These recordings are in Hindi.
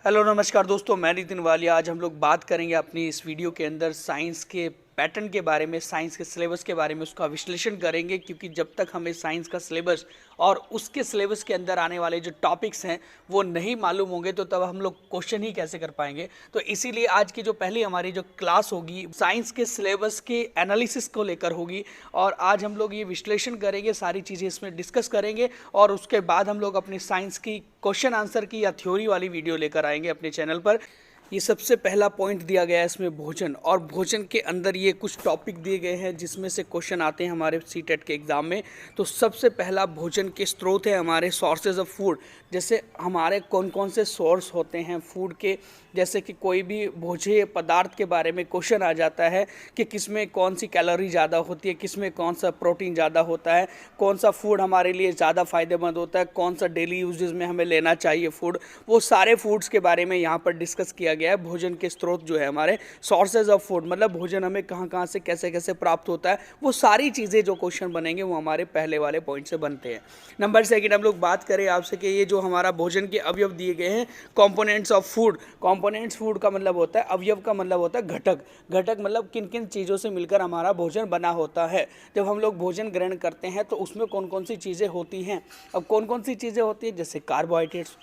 हेलो नमस्कार दोस्तों, मैं नितिन वालिया। आज हम लोग बात करेंगे अपनी इस वीडियो के अंदर साइंस के पैटर्न के बारे में, साइंस के सिलेबस के बारे में, उसका विश्लेषण करेंगे। क्योंकि जब तक हमें साइंस का सिलेबस और उसके सिलेबस के अंदर आने वाले जो टॉपिक्स हैं वो नहीं मालूम होंगे तो तब हम लोग क्वेश्चन ही कैसे कर पाएंगे। तो इसीलिए आज की जो पहली हमारी जो क्लास होगी साइंस के सिलेबस के एनालिसिस को लेकर होगी। और आज हम लोग ये विश्लेषण करेंगे, सारी चीज़ें इसमें डिस्कस करेंगे और उसके बाद हम लोग अपनी साइंस की क्वेश्चन आंसर की या थ्योरी वाली वीडियो लेकर आएंगे अपने चैनल पर। ये सबसे पहला पॉइंट दिया गया है इसमें भोजन, और भोजन के अंदर ये कुछ टॉपिक दिए गए हैं जिसमें से क्वेश्चन आते हैं हमारे सीटेट के एग्ज़ाम में। तो सबसे पहला भोजन के स्रोत है हमारे सोर्सेज ऑफ फूड। जैसे हमारे कौन कौन से सोर्स होते हैं फूड के, जैसे कि कोई भी भोज्य पदार्थ के बारे में क्वेश्चन आ जाता है कि किसमें कौन सी कैलोरी ज़्यादा होती है, किसमें कौन सा प्रोटीन ज़्यादा होता है, कौन सा फूड हमारे लिए ज़्यादा फ़ायदेमंद होता है, कौन सा डेली यूजेस में हमें लेना चाहिए फूड, वो सारे फूड्स के बारे में यहाँ पर डिस्कस किया गया है। भोजन के स्रोत जो है हमारे सोर्सेज ऑफ फूड, मतलब भोजन हमें कहाँ कहाँ से कैसे कैसे प्राप्त होता है, वो सारी चीज़ें जो क्वेश्चन बनेंगे वो हमारे पहले वाले पॉइंट से बनते हैं। नंबर सेकंड हम लोग बात करें आपसे कि ये जो हमारा भोजन के अवयव दिए गए हैं, components of food. Components food का मतलब होता है, अवयव का मतलब होता है घटक। घटक मतलब किन किन चीज़ों से मिलकर हमारा भोजन बना होता है। जब हम लोग भोजन ग्रहण करते हैं तो उसमें कौन कौन सी चीज़ें होती हैं। अब कौन कौन सी चीज़ें होती हैं, जैसे कार्बोहाइड्रेट्स,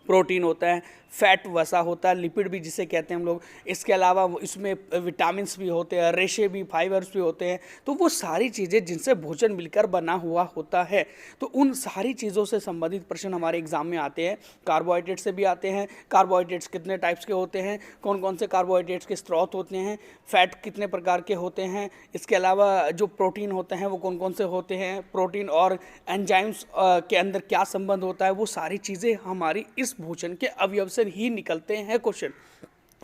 प्रोटीन होता है, फैट वसा होता है, लिपिड भी जिसे कहते हैं हम लोग। इसके अलावा इसमें विटामिन्स भी होते हैं, रेशे भी, फाइबर्स भी होते हैं। तो वो सारी चीज़ें जिनसे भोजन मिलकर बना हुआ होता है, तो उन सारी चीज़ों से संबंधित प्रश्न हमारे एग्जाम में आते हैं। कार्बोहाइड्रेट से भी आते हैं। कार्बोहाइड्रेट्स कितने टाइप्स के होते हैं, कौन कौन से कार्बोहाइड्रेट्स के स्रोत होते हैं, फैट कितने प्रकार के होते हैं, इसके अलावा जो प्रोटीन होते हैं वो कौन कौन से होते हैं, प्रोटीन और एंजाइम्स के अंदर क्या संबंध होता है, वो सारी चीज़ें हमारी इस भोजन के अवयव से ही निकलते हैं क्वेश्चन।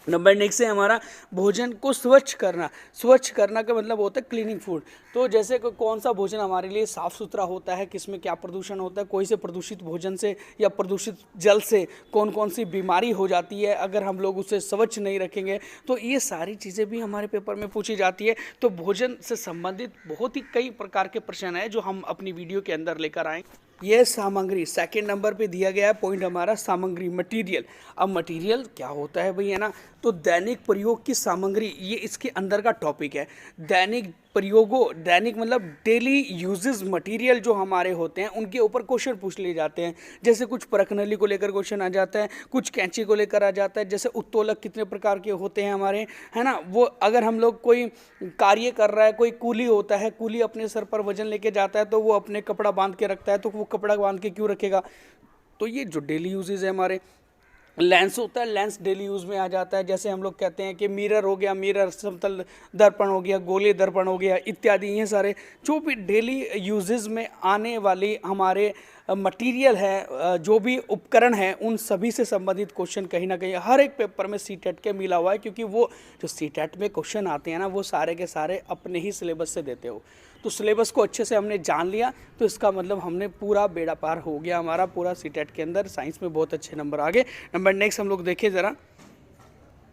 नंबर नेक्स्ट है हमारा भोजन को स्वच्छ करना। स्वच्छ करना का मतलब होता है क्लीनिंग फूड। तो जैसे कौन सा भोजन हमारे लिए साफ़ सुथरा होता है, किसमें क्या प्रदूषण होता है, कोई से प्रदूषित भोजन से या प्रदूषित जल से कौन कौन सी बीमारी हो जाती है अगर हम लोग उसे स्वच्छ नहीं रखेंगे। तो ये सारी चीज़ें भी हमारे पेपर में पूछी जाती है। तो भोजन से संबंधित बहुत ही कई प्रकार के प्रश्न हैं जो हम अपनी वीडियो के अंदर लेकर आएंगे। यह सामग्री सेकंड नंबर पे दिया गया है पॉइंट हमारा, सामग्री, मटेरियल। अब मटेरियल क्या होता है भाई, है ना। तो दैनिक प्रयोग की सामग्री, ये इसके अंदर का टॉपिक है। दैनिक प्रयोगों, दैनिक मतलब डेली यूजेस मटेरियल जो हमारे होते हैं उनके ऊपर क्वेश्चन पूछ लिए जाते हैं। जैसे कुछ परखनली को लेकर क्वेश्चन आ जाता है, कुछ कैंची को लेकर आ जाता है। जैसे उत्तोलक कितने प्रकार के होते हैं हमारे, है ना। वो अगर हम लोग कोई कार्य कर रहा है, कोई कूली होता है, कूली अपने सर पर वजन लेके जाता है तो वो अपने कपड़ा बांध के रखता है, तो वो कपड़ा बांध के क्यों रखेगा। तो ये जो डेली यूजेस है हमारे। लेंस होता है, लेंस डेली यूज़ में आ जाता है। जैसे हम लोग कहते हैं कि मिरर हो गया, मिरर, समतल दर्पण हो गया, गोले दर्पण हो गया इत्यादि। ये सारे जो भी डेली यूजेस में आने वाली हमारे मटेरियल है, जो भी उपकरण है, उन सभी से संबंधित क्वेश्चन कहीं ना कहीं हर एक पेपर में सीटेट के मिला हुआ है। क्योंकि वो जो सीटेट में क्वेश्चन आते हैं ना, वो सारे के सारे अपने ही सिलेबस से देते हो। तो सिलेबस को अच्छे से हमने जान लिया तो इसका मतलब हमने पूरा बेड़ा पार हो गया हमारा पूरा सीटेट के अंदर। साइंस में बहुत अच्छे नंबर आ गए। नंबर नेक्स्ट हम लोग देखें ज़रा,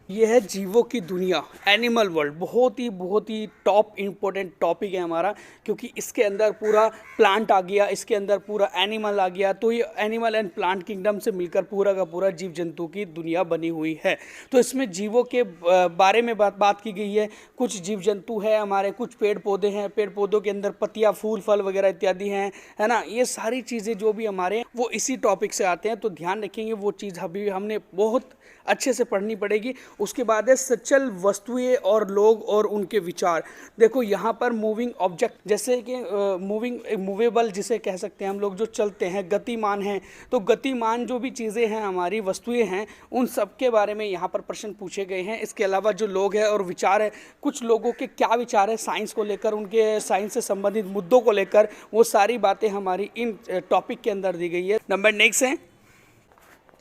ये है जीवों की दुनिया, एनिमल वर्ल्ड। बहुत ही टॉप इम्पोर्टेंट टॉपिक है हमारा, क्योंकि इसके अंदर पूरा प्लांट आ गया, इसके अंदर पूरा एनिमल आ गया। तो ये एनिमल एंड प्लांट किंगडम से मिलकर पूरा का पूरा जीव जंतु की दुनिया बनी हुई है। तो इसमें जीवों के बारे में बात की गई है। कुछ जीव जंतु है हमारे, कुछ पेड़ पौधे हैं, पेड़ पौधों के अंदर पत्तियाँ, फूल, फल वगैरह इत्यादि हैं, है ना। ये सारी चीज़ें जो भी हमारे वो इसी टॉपिक से आते हैं। तो ध्यान रखेंगे, वो चीज़ अभी हमने बहुत अच्छे से पढ़नी पड़ेगी। उसके बाद है सचल वस्तुएं और लोग और उनके विचार। देखो यहाँ पर मूविंग ऑब्जेक्ट, जैसे कि मूवेबल जिसे कह सकते हैं हम लोग, जो चलते हैं, गतिमान हैं। तो गतिमान जो भी चीज़ें हैं हमारी, वस्तुएं हैं, उन सब के बारे में यहाँ पर प्रश्न पूछे गए हैं। इसके अलावा जो लोग हैं और विचार है, कुछ लोगों के क्या विचार है साइंस को लेकर, उनके साइंस से संबंधित मुद्दों को लेकर, वो सारी बातें हमारी इन टॉपिक के अंदर दी गई है। नंबर नेक्स्ट है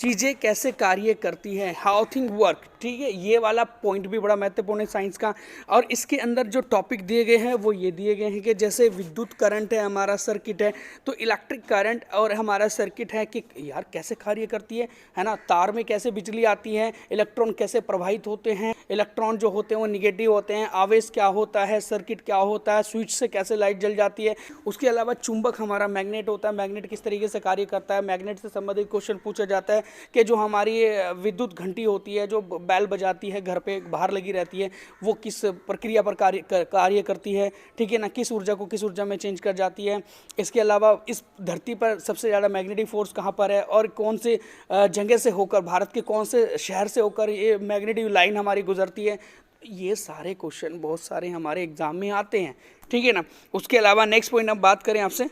चीज़ें कैसे कार्य करती हैं, हाउ थिंग वर्क। ठीक है, ये वाला पॉइंट भी बड़ा महत्वपूर्ण है साइंस का। और इसके अंदर जो टॉपिक दिए गए हैं वो ये दिए गए हैं कि जैसे विद्युत करंट है हमारा, सर्किट है, तो इलेक्ट्रिक करंट और हमारा सर्किट है कि यार कैसे कार्य करती है ना। तार में कैसे बिजली आती है, इलेक्ट्रॉन कैसे प्रवाहित होते हैं, इलेक्ट्रॉन जो होते हैं वो निगेटिव होते हैं, आवेश क्या होता है, सर्किट क्या होता है, स्विच से कैसे लाइट जल जाती है। उसके अलावा चुंबक हमारा मैग्नेट होता है, मैग्नेट किस तरीके से कार्य करता है, मैग्नेट से संबंधित क्वेश्चन पूछा जाता है। कि जो हमारी विद्युत घंटी होती है, जो बैल बजाती है घर पे बाहर लगी रहती है, वो किस प्रक्रिया पर कार्य करती है, ठीक है ना, किस ऊर्जा को किस ऊर्जा में चेंज कर जाती है। इसके अलावा इस धरती पर सबसे ज़्यादा मैग्नेटिक फोर्स कहाँ पर है और कौन से जगह से होकर, भारत के कौन से शहर से होकर ये मैग्नेटिक लाइन हमारी गुजरती है। ये सारे क्वेश्चन बहुत सारे हमारे एग्जाम में आते हैं, ठीक है ना। उसके अलावा नेक्स्ट पॉइंट हम बात करें आपसे,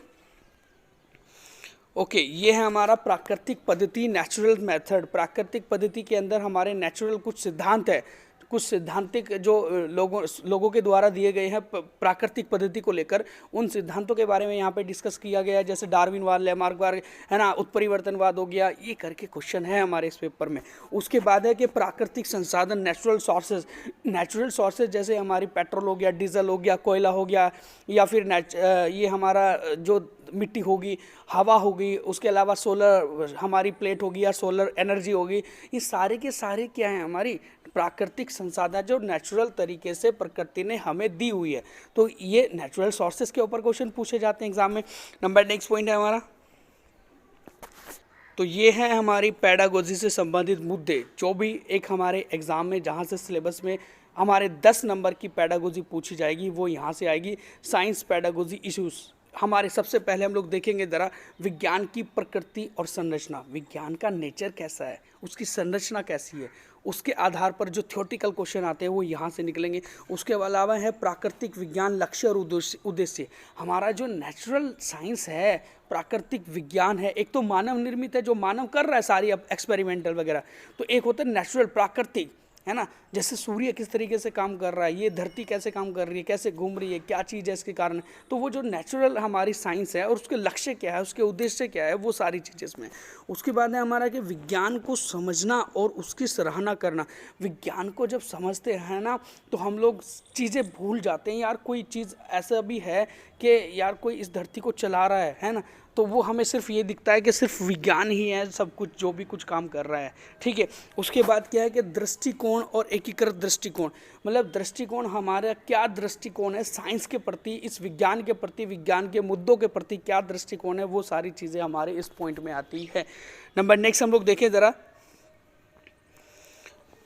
ओके, ये है हमारा प्राकृतिक पद्धति, नेचुरल मेथड। प्राकृतिक पद्धति के अंदर हमारे नेचुरल कुछ सिद्धांत है, कुछ सिद्धांतिक जो लोगों के द्वारा दिए गए हैं प्राकृतिक पद्धति को लेकर, उन सिद्धांतों के बारे में यहाँ पे डिस्कस किया गया है, जैसे डार्विनवाद, लैमार्कवाद, है ना, उत्परिवर्तनवाद हो गया, ये करके क्वेश्चन है हमारे इस पेपर में। उसके बाद है कि प्राकृतिक संसाधन, नेचुरल सोर्सेज। नेचुरल सोर्सेज जैसे हमारी पेट्रोल हो गया, डीजल हो गया, कोयला हो गया, या फिर ये हमारा जो मिट्टी होगी, हवा होगी, उसके अलावा सोलर हमारी प्लेट होगी या सोलर एनर्जी होगी, ये सारे के सारे क्या हैं, हमारी प्राकृतिक संसाधन जो नेचुरल तरीके से प्रकृति ने हमें दी हुई है। तो ये नेचुरल सोर्सेज के ऊपर क्वेश्चन पूछे जाते हैं एग्जाम में। नंबर नेक्स्ट पॉइंट है हमारा, तो ये है हमारी पेडागोजी से संबंधित मुद्दे, जो भी एक हमारे एग्जाम में जहाँ से सिलेबस में हमारे 10 नंबर की पेडागोजी पूछी जाएगी, वो यहाँ से आएगी। साइंस पेडागोजी इश्यूज हमारे, सबसे पहले हम लोग देखेंगे ज़रा विज्ञान की प्रकृति और संरचना। विज्ञान का नेचर कैसा है, उसकी संरचना कैसी है, उसके आधार पर जो थ्योरेटिकल क्वेश्चन आते हैं वो यहाँ से निकलेंगे। उसके अलावा है प्राकृतिक विज्ञान, लक्ष्य और उद्देश्य। हमारा जो नेचुरल साइंस है, प्राकृतिक विज्ञान है, एक तो मानव निर्मित है, जो मानव कर रहा है सारी अब एक्सपेरिमेंटल वगैरह, तो एक होता है नेचुरल, प्राकृतिक, है ना, जैसे सूर्य किस तरीके से काम कर रहा है, ये धरती कैसे काम कर रही है, कैसे घूम रही है, क्या चीज़ है इसके कारण। तो वो जो नेचुरल हमारी साइंस है और उसके लक्ष्य क्या है, उसके उद्देश्य क्या है, वो सारी चीज़ें इसमें। उसके बाद है हमारा कि विज्ञान को समझना और उसकी सराहना करना। विज्ञान को जब समझते हैं ना, तो हम लोग चीज़ें भूल जाते हैं, यार कोई चीज़ ऐसा भी है कि यार कोई इस धरती को चला रहा है ना, तो वो हमें सिर्फ ये दिखता है कि सिर्फ विज्ञान ही है सब कुछ, जो भी कुछ काम कर रहा है, ठीक है। उसके बाद क्या है कि दृष्टिकोण और एकीकृत दृष्टिकोण, मतलब दृष्टिकोण हमारा क्या दृष्टिकोण है साइंस के प्रति, इस विज्ञान के प्रति, विज्ञान के मुद्दों के प्रति क्या दृष्टिकोण है, वो सारी चीज़ें हमारे इस पॉइंट में आती है। नंबर नेक्स्ट हम लोग देखें ज़रा,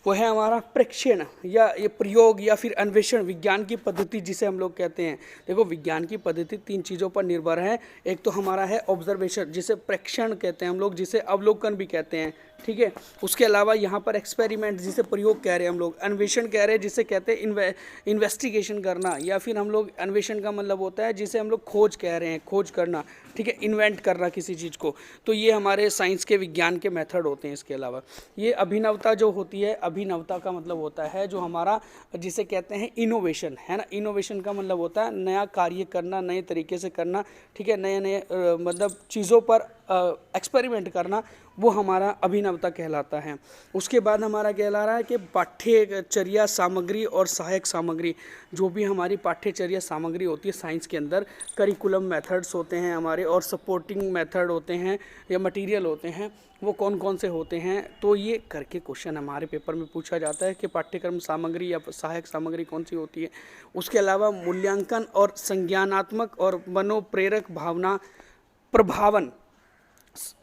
वो है हमारा प्रेक्षण या ये प्रयोग या फिर अन्वेषण, विज्ञान की पद्धति जिसे हम लोग कहते हैं। देखो विज्ञान की पद्धति 3 चीज़ों पर निर्भर है। एक तो हमारा है ऑब्जर्वेशन, जिसे प्रेक्षण कहते हैं हम लोग, जिसे अवलोकन भी कहते हैं, ठीक है। उसके अलावा यहाँ पर एक्सपेरिमेंट, जिसे प्रयोग कह रहे हैं हम लोग, अन्वेषण कह रहे हैं जिसे कहते हैं इन्वेस्टिगेशन करना, या फिर हम लोग अन्वेषण का मतलब होता है जिसे हम लोग खोज कह रहे हैं, खोज करना, ठीक है, इन्वेंट करना किसी चीज़ को। तो ये हमारे साइंस के विज्ञान के मेथड होते हैं। इसके अलावा ये अभिनवता जो होती है, अभिनवता का मतलब होता है जो हमारा जिसे कहते हैं इनोवेशन, है ना। इनोवेशन का मतलब होता है नया कार्य करना, नए तरीके से करना, ठीक है, नए नए मतलब चीज़ों पर एक्सपेरिमेंट करना, वो हमारा अभिनवता कहलाता है। उसके बाद हमारा कहला रहा है कि पाठ्यचर्या सामग्री और सहायक सामग्री, जो भी हमारी पाठ्यचर्या सामग्री होती है साइंस के अंदर, करिकुलम मेथड्स होते हैं हमारे और सपोर्टिंग मेथड होते हैं या मटेरियल होते हैं, वो कौन कौन से होते हैं। तो ये करके क्वेश्चन हमारे पेपर में पूछा जाता है कि पाठ्यक्रम सामग्री या सहायक सामग्री कौन सी होती है। उसके अलावा मूल्यांकन और संज्ञानात्मक और मनोप्रेरक भावना प्रभावन,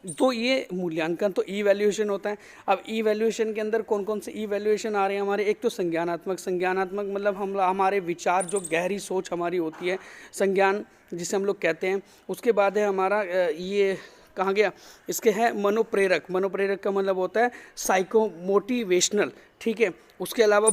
तो ये मूल्यांकन तो ई-वैल्यूएशन होता है। अब ई-वैल्यूएशन के अंदर कौन कौन से ई-वैल्यूएशन आ रहे हैं हमारे, एक तो संज्ञानात्मक, संज्ञानात्मक मतलब हमारे विचार, जो गहरी सोच हमारी होती है, संज्ञान जिसे हम लोग कहते हैं। उसके बाद है हमारा ये कहाँ गया, इसके है मनोप्रेरक, मनोप्रेरक का मतलब होता है साइको मोटिवेशनल, ठीक है। उसके अलावा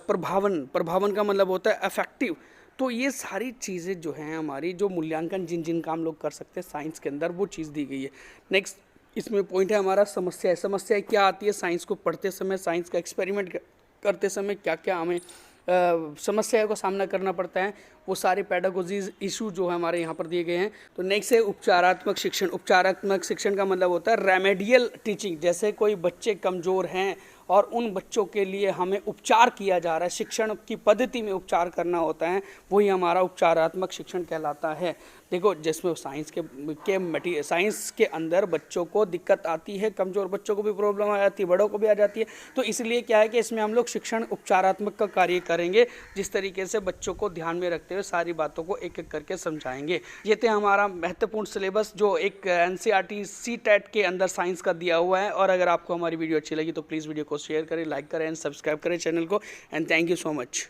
प्रभावन, प्रभावन का मतलब होता है अफेक्टिव। तो ये सारी चीज़ें जो हैं हमारी, जो मूल्यांकन जिन जिन का हम लोग कर सकते हैं साइंस के अंदर, वो चीज़ दी गई है। नेक्स्ट इसमें पॉइंट है हमारा समस्या। समस्या क्या आती है साइंस को पढ़ते समय, साइंस का एक्सपेरिमेंट करते समय क्या क्या हमें समस्या का सामना करना पड़ता है, वो सारे पेडागोजीज इशू जो है हमारे यहाँ पर दिए गए हैं। तो नेक्स्ट है उपचारात्मक शिक्षण। उपचारात्मक शिक्षण का मतलब होता है रेमेडियल टीचिंग, जैसे कोई बच्चे कमज़ोर हैं और उन बच्चों के लिए हमें उपचार किया जा रहा है, शिक्षण की पद्धति में उपचार करना होता है, वही हमारा उपचारात्मक शिक्षण कहलाता है। देखो जिसमें साइंस के अंदर बच्चों को दिक्कत आती है, कमज़ोर बच्चों को भी प्रॉब्लम आ जाती है, बड़ों को भी आ जाती है, तो इसलिए क्या है कि इसमें हम लोग शिक्षण उपचारात्मक का कार्य करेंगे, जिस तरीके से बच्चों को ध्यान में रखते हुए सारी बातों को एक एक करके समझाएंगे। ये थे हमारा महत्वपूर्ण सिलेबस जो एक NCERT CTET के अंदर साइंस का दिया हुआ है। और अगर आपको हमारी वीडियो अच्छी लगी तो प्लीज़ वीडियो को शेयर करें, लाइक करें एंड सब्सक्राइब करें चैनल को। And thank you so much.